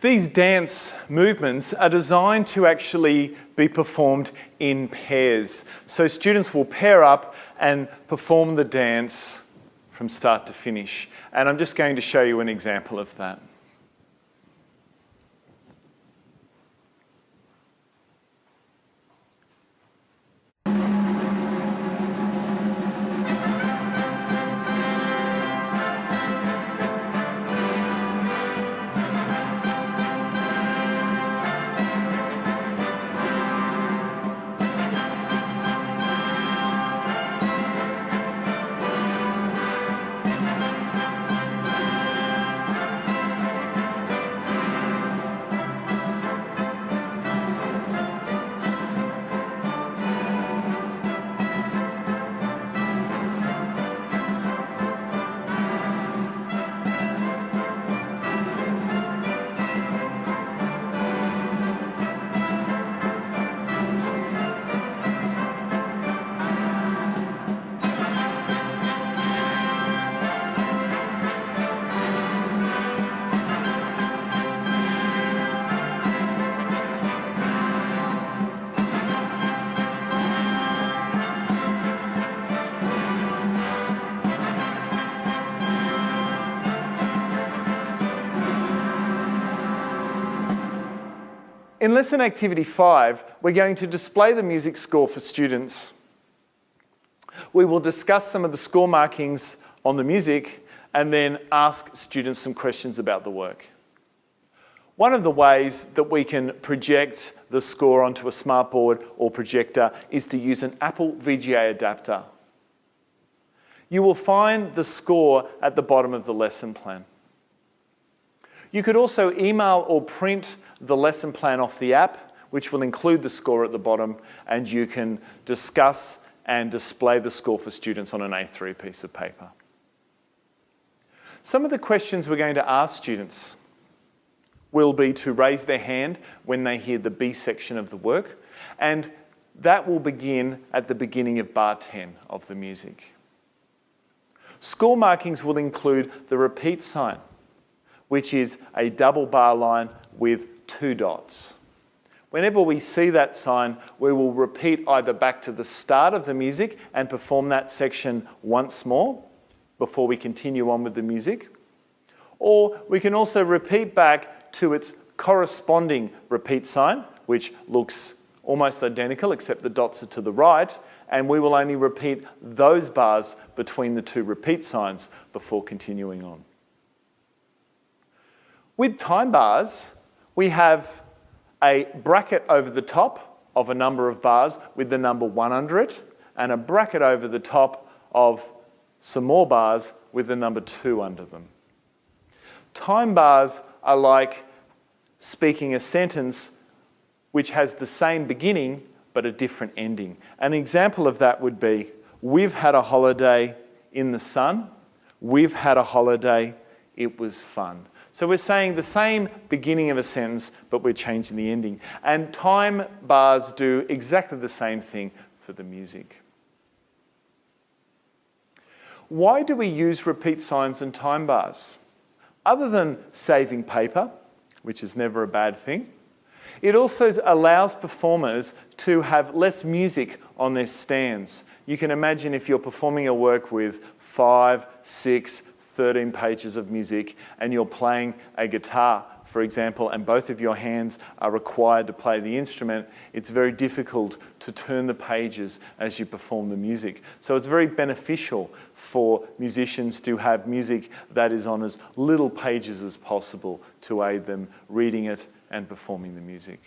These dance movements are designed to actually be performed in pairs. So students will pair up and perform the dance from start to finish. And I'm just going to show you an example of that. In lesson activity 5, we're going to display the music score for students. We will discuss some of the score markings on the music and then ask students some questions about the work. One of the ways that we can project the score onto a smartboard or projector is to use an Apple VGA adapter. You will find the score at the bottom of the lesson plan. You could also email or print the lesson plan off the app, which will include the score at the bottom, and you can discuss and display the score for students on an A3 piece of paper. Some of the questions we're going to ask students will be to raise their hand when they hear the B section of the work, and that will begin at the beginning of bar 10 of the music. Score markings will include the repeat sign, which is a double bar line with 2 dots. Whenever we see that sign, we will repeat either back to the start of the music and perform that section once more before we continue on with the music, or we can also repeat back to its corresponding repeat sign, which looks almost identical except the dots are to the right, and we will only repeat those bars between the 2 repeat signs before continuing on. With time bars, we have a bracket over the top of a number of bars with the number 1 under it, and a bracket over the top of some more bars with the number 2 under them. Time bars are like speaking a sentence which has the same beginning but a different ending. An example of that would be, we've had a holiday in the sun, we've had a holiday, it was fun. So we're saying the same beginning of a sentence, but we're changing the ending. And time bars do exactly the same thing for the music. Why do we use repeat signs and time bars? Other than saving paper, which is never a bad thing, it also allows performers to have less music on their stands. You can imagine if you're performing a work with 5, 6, 13 pages of music and you're playing a guitar, for example, and both of your hands are required to play the instrument, it's very difficult to turn the pages as you perform the music. So it's very beneficial for musicians to have music that is on as little pages as possible to aid them reading it and performing the music.